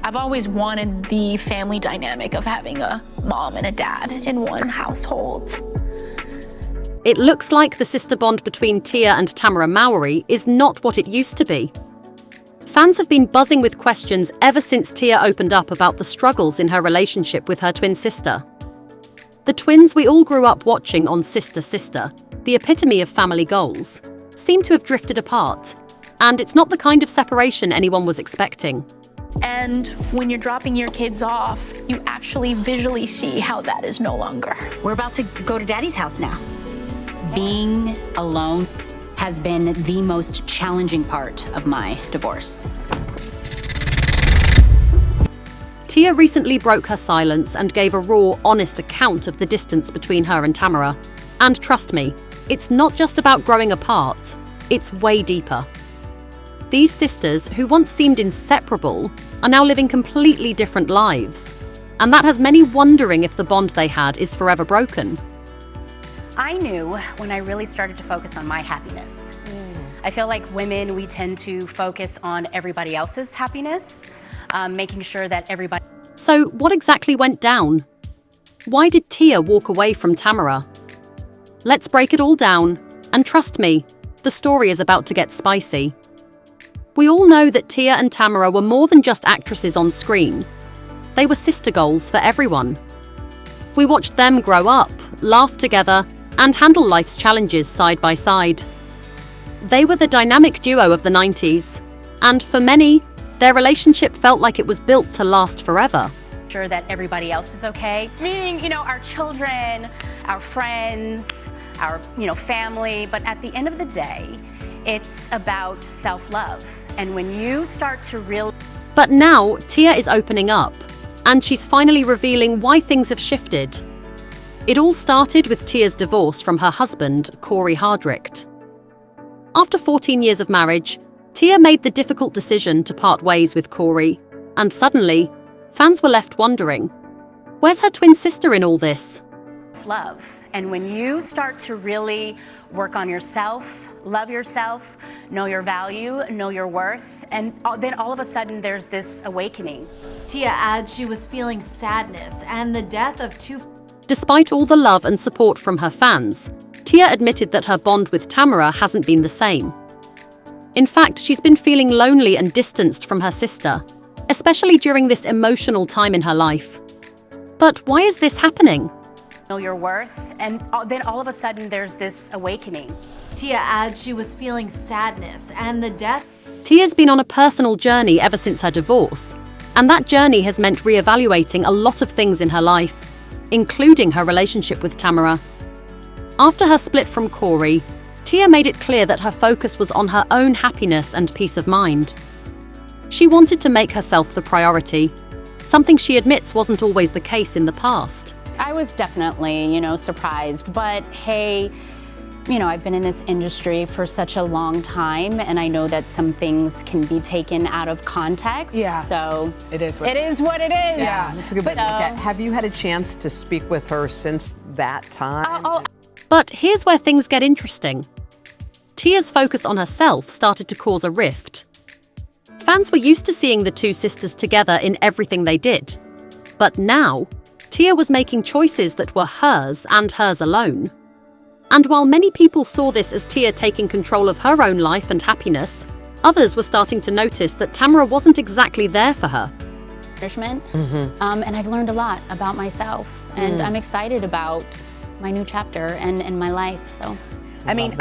I've always wanted the family dynamic of having a mom and a dad in one household. It looks like the sister bond between Tia and Tamera Mowry is not what it used to be. Fans have been buzzing with questions ever since Tia opened up about the struggles in her relationship with her twin sister. The twins we all grew up watching on Sister Sister, the epitome of family goals, seem to have drifted apart, and it's not the kind of separation anyone was expecting. And when you're dropping your kids off, you actually visually see how that is no longer. We're about to go to Daddy's house now. Being alone has been the most challenging part of my divorce. Tia recently broke her silence and gave a raw, honest account of the distance between her and Tamera. And trust me, it's not just about growing apart, it's way deeper. These sisters, who once seemed inseparable, are now living completely different lives. And that has many wondering if the bond they had is forever broken. I knew when I really started to focus on my happiness. I feel like women, we tend to focus on everybody else's happiness, making sure that everybody... So what exactly went down? Why did Tia walk away from Tamera? Let's break it all down, and trust me, the story is about to get spicy. We all know that Tia and Tamera were more than just actresses on screen. They were sister goals for everyone. We watched them grow up, laugh together, and handle life's challenges side by side. They were the dynamic duo of the 90s, and for many, their relationship felt like it was built to last forever. Sure that everybody else is okay. Meaning, our children, our friends, our, family, but at the end of the day, it's about self-love. And when you start to really... But now, Tia is opening up, and she's finally revealing why things have shifted. It all started with Tia's divorce from her husband, Corey Hardrict. After 14 years of marriage, Tia made the difficult decision to part ways with Corey, and suddenly, fans were left wondering, where's her twin sister in all this? Love. And when you start to really work on yourself, love yourself, know your value, know your worth, and then all of a sudden there's this awakening. Tia adds she was feeling sadness and the death of two... Despite all the love and support from her fans, Tia admitted that her bond with Tamera hasn't been the same. In fact, she's been feeling lonely and distanced from her sister, especially during this emotional time in her life. But why is this happening? Know your worth, and then all of a sudden there's this awakening. Tia adds she was feeling sadness and the death... Tia's been on a personal journey ever since her divorce, and that journey has meant reevaluating a lot of things in her life, including her relationship with Tamera. After her split from Corey, Tia made it clear that her focus was on her own happiness and peace of mind. She wanted to make herself the priority, something she admits wasn't always the case in the past. I was definitely, surprised, but hey, I've been in this industry for such a long time, and I know that some things can be taken out of context. Yeah. So it is what it is. Yeah, that's a good way to look at it. Have you had a chance to speak with her since that time? But here's where things get interesting. Tia's focus on herself started to cause a rift. Fans were used to seeing the two sisters together in everything they did. But now, Tia was making choices that were hers and hers alone. And while many people saw this as Tia taking control of her own life and happiness, others were starting to notice that Tamera wasn't exactly there for her. And I've learned a lot about myself, and I'm excited about my new chapter and my life. So, I mean,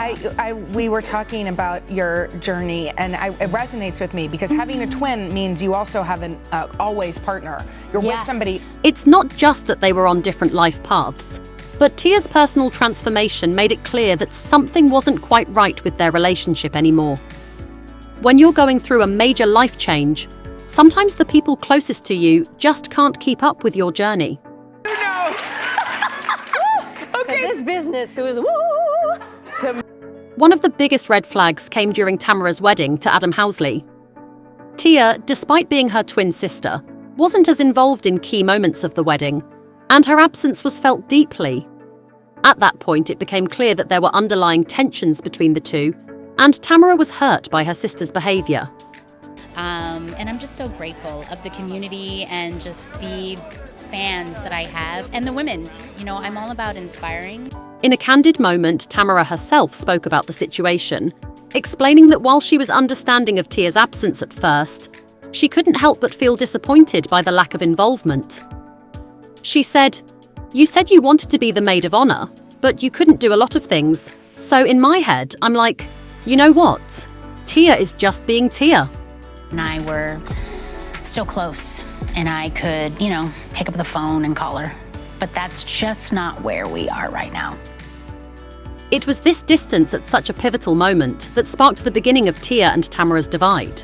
we were talking about your journey, and it resonates with me because having a twin means you also have an always partner. You're with somebody. It's not just that they were on different life paths, but Tia's personal transformation made it clear that something wasn't quite right with their relationship anymore. When you're going through a major life change, sometimes the people closest to you just can't keep up with your journey. This business was One of the biggest red flags came during Tamera's wedding to Adam Housley. Tia, despite being her twin sister, wasn't as involved in key moments of the wedding, and her absence was felt deeply. At that point, it became clear that there were underlying tensions between the two, and Tamera was hurt by her sister's behaviour. And I'm just so grateful of the community and just the fans that I have and the women. You know, I'm all about inspiring. In a candid moment, Tamera herself spoke about the situation, explaining that while she was understanding of Tia's absence at first, she couldn't help but feel disappointed by the lack of involvement. She said, "You said you wanted to be the maid of honor, but you couldn't do a lot of things. So in my head, I'm like, you know what? Tia is just being Tia." And I were still close, and I could, you know, pick up the phone and call her. But that's just not where we are right now. It was this distance at such a pivotal moment that sparked the beginning of Tia and Tamera's divide.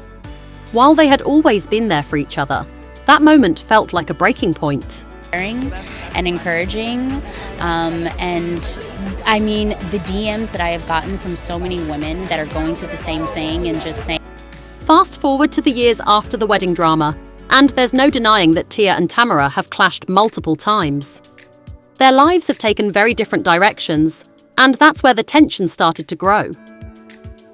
While they had always been there for each other, that moment felt like a breaking point. And encouraging, and I mean, the DMs that I have gotten from so many women that are going through the same thing and just saying. Fast forward to the years after the wedding drama, and there's no denying that Tia and Tamera have clashed multiple times. Their lives have taken very different directions, and that's where the tension started to grow.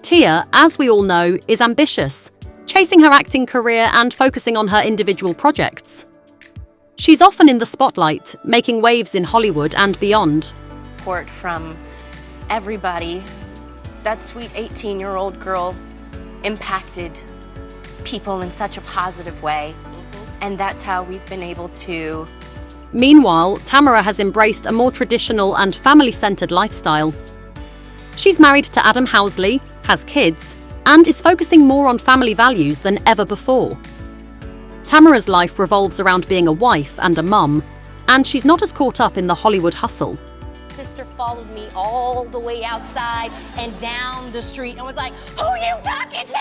Tia, as we all know, is ambitious, chasing her acting career and focusing on her individual projects. She's often in the spotlight, making waves in Hollywood and beyond. Support from everybody. That sweet 18-year-old girl impacted people in such a positive way, and that's how we've been able to. Meanwhile, Tamera has embraced a more traditional and family-centered lifestyle. She's married to Adam Housley, has kids, and is focusing more on family values than ever before. Tamera's life revolves around being a wife and a mum, and she's not as caught up in the Hollywood hustle. Sister followed me all the way outside and down the street and was like, "Who you talking to?"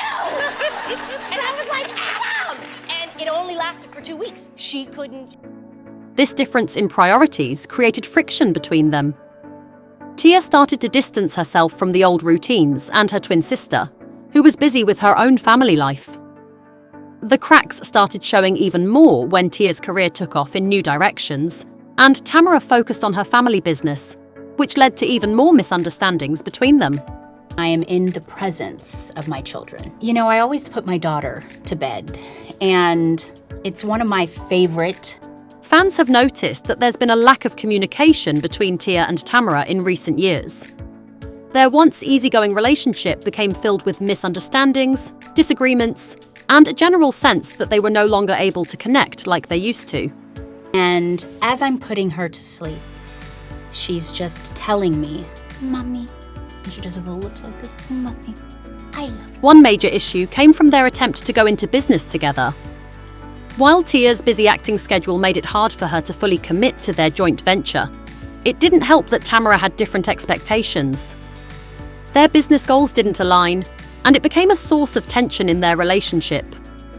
And I was like, "Adam!" And it only lasted for 2 weeks. She couldn't. This difference in priorities created friction between them. Tia started to distance herself from the old routines and her twin sister, who was busy with her own family life. The cracks started showing even more when Tia's career took off in new directions, and Tamera focused on her family business, which led to even more misunderstandings between them. I am in the presence of my children. You know, I always put my daughter to bed, and it's one of my favorite. Fans have noticed that there's been a lack of communication between Tia and Tamera in recent years. Their once easygoing relationship became filled with misunderstandings, disagreements, and a general sense that they were no longer able to connect like they used to. And as I'm putting her to sleep, she's just telling me, "Mommy." And she does her little lips like this, "Mommy, I love you." One major issue came from their attempt to go into business together. While Tia's busy acting schedule made it hard for her to fully commit to their joint venture, it didn't help that Tamera had different expectations. Their business goals didn't align, and it became a source of tension in their relationship.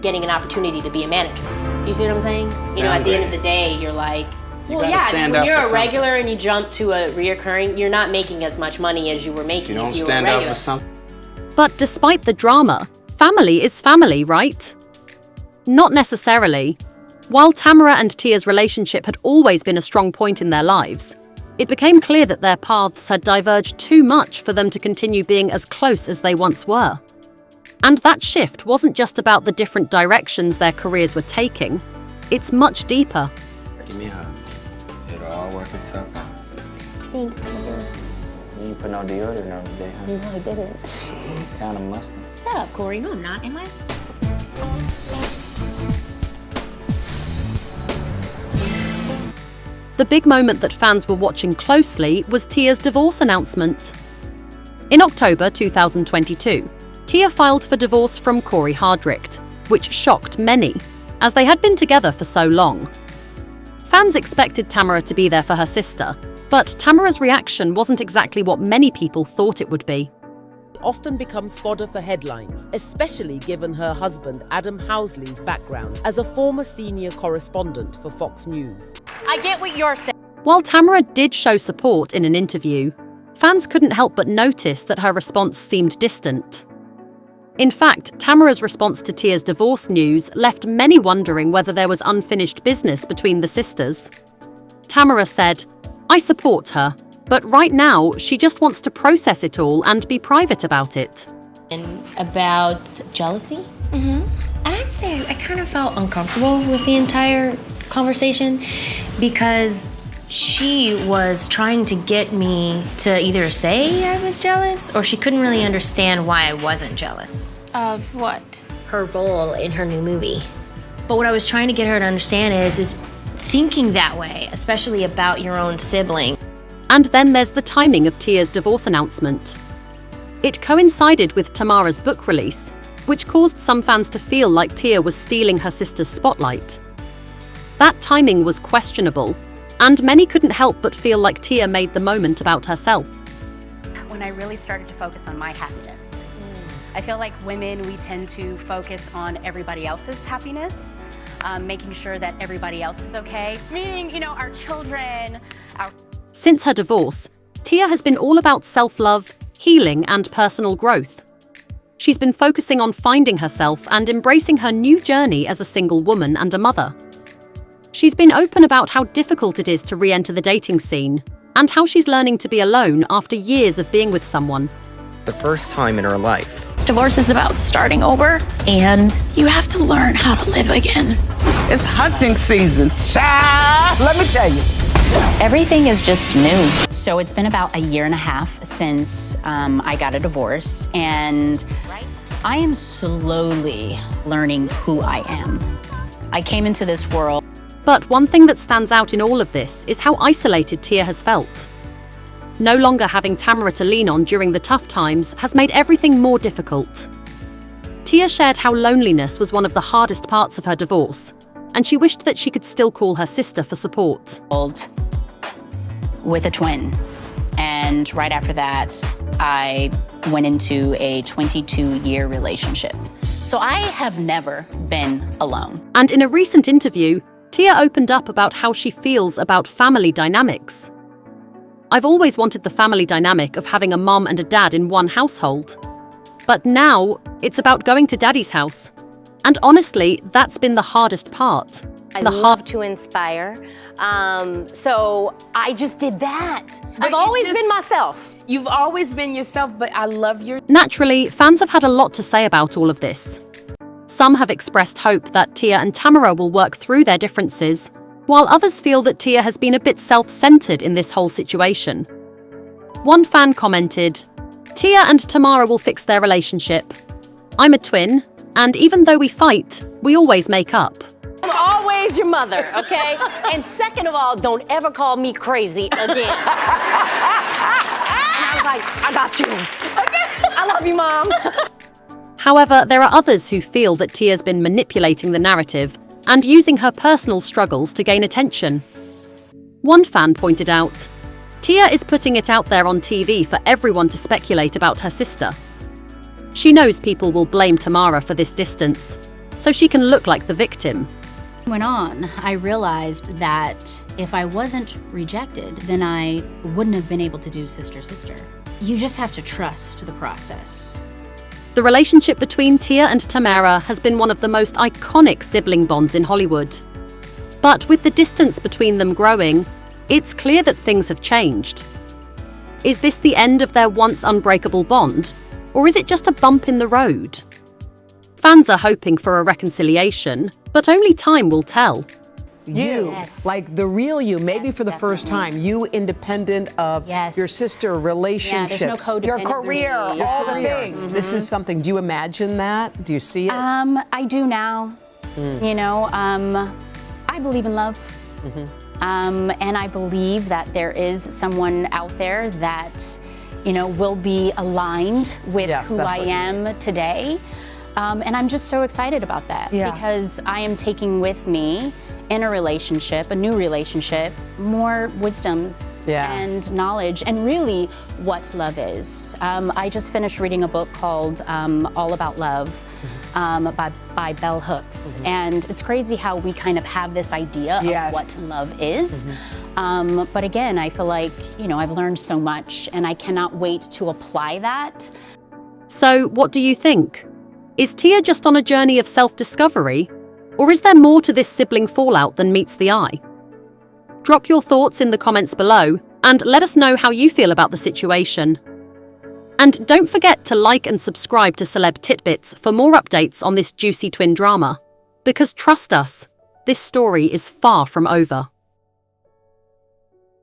Getting an opportunity to be a manager. You see what I'm saying? You know, at the end of the day, you're like, well, yeah, when you're a regular and you jump to a reoccurring, you're not making as much money as you were making if you were regular. You don't stand out for something. But despite the drama, family is family, right? Not necessarily. While Tamera and Tia's relationship had always been a strong point in their lives, it became clear that their paths had diverged too much for them to continue being as close as they once were. And that shift wasn't just about the different directions their careers were taking. It's much deeper. Give me a hug. It'll all work itself out. Thanks, baby. You ain't put no deodorant on today, huh? No, I didn't. Kinda mustard. Shut up, Corey. No, I'm not. Am I? The big moment that fans were watching closely was Tia's divorce announcement. In October 2022, Tia filed for divorce from Corey Hardrict, which shocked many, as they had been together for so long. Fans expected Tamera to be there for her sister, but Tamera's reaction wasn't exactly what many people thought it would be. Often becomes fodder for headlines, especially given her husband Adam Housley's background as a former senior correspondent for Fox News. I get what you're saying. While Tamera did show support in an interview, fans couldn't help but notice that her response seemed distant. In fact, Tamera's response to Tia's divorce news left many wondering whether there was unfinished business between the sisters. Tamera said, "I support her, but right now she just wants to process it all and be private about it." And about jealousy? And I'd say I kind of felt uncomfortable with the entire conversation because she was trying to get me to either say I was jealous or she couldn't really understand why I wasn't jealous. Of what? Her role in her new movie. But what I was trying to get her to understand is thinking that way, especially about your own sibling. And then there's the timing of Tia's divorce announcement. It coincided with Tamera's book release, which caused some fans to feel like Tia was stealing her sister's spotlight. That timing was questionable, and many couldn't help but feel like Tia made the moment about herself. When I really started to focus on my happiness. I feel like women, we tend to focus on everybody else's happiness, making sure that everybody else is okay. Meaning, you know, our children, our... Since her divorce, Tia has been all about self-love, healing, and personal growth. She's been focusing on finding herself and embracing her new journey as a single woman and a mother. She's been open about how difficult it is to re-enter the dating scene and how she's learning to be alone after years of being with someone. The first time in her life. Divorce is about starting over, and you have to learn how to live again. It's hunting season, child. Let me tell you. Everything is just new. So it's been about a year and a half since I got a divorce, and I am slowly learning who I am. I came into this world. But one thing that stands out in all of this is how isolated Tia has felt. No longer having Tamera to lean on during the tough times has made everything more difficult. Tia shared how loneliness was one of the hardest parts of her divorce, and she wished that she could still call her sister for support. With a twin. And right after that, I went into a 22-year relationship. So I have never been alone. And in a recent interview, Tia opened up about how she feels about family dynamics. I've always wanted the family dynamic of having a mom and a dad in one household. But now, it's about going to daddy's house. And honestly, that's been the hardest part. I love to inspire. So I just did that. I've always been myself. You've always been yourself, but I love your... Naturally, fans have had a lot to say about all of this. Some have expressed hope that Tia and Tamera will work through their differences, while others feel that Tia has been a bit self-centered in this whole situation. One fan commented, "Tia and Tamera will fix their relationship. I'm a twin, and even though we fight, we always make up." I'm always your mother, okay? And second of all, don't ever call me crazy again. And I was like, I got you. Okay. I love you, Mom. However, there are others who feel that Tia's been manipulating the narrative and using her personal struggles to gain attention. One fan pointed out, "Tia is putting it out there on TV for everyone to speculate about her sister. She knows people will blame Tamera for this distance, so she can look like the victim." Went on, I realized that if I wasn't rejected, then I wouldn't have been able to do Sister Sister. You just have to trust the process. The relationship between Tia and Tamera has been one of the most iconic sibling bonds in Hollywood. But with the distance between them growing, it's clear that things have changed. Is this the end of their once unbreakable bond, or is it just a bump in the road? Fans are hoping for a reconciliation, but only time will tell. You, like the real you, maybe for the first time, you independent of your sister, relationships, there's no your codependency. career, all the things. This is something, do you imagine that? Do you see it? I do now. You know, I believe in love. And I believe that there is someone out there that, you know, will be aligned with who I am today. And I'm just so excited about that because I am taking with me in a relationship, a new relationship, more wisdoms and knowledge and really what love is. I just finished reading a book called All About Love by Bell Hooks. And it's crazy how we kind of have this idea of what love is. But again, I feel like, you know, I've learned so much and I cannot wait to apply that. So what do you think? Is Tia just on a journey of self-discovery? Or is there more to this sibling fallout than meets the eye? Drop your thoughts in the comments below and let us know how you feel about the situation. And don't forget to like and subscribe to Celeb Titbits for more updates on this juicy twin drama. Because trust us, this story is far from over.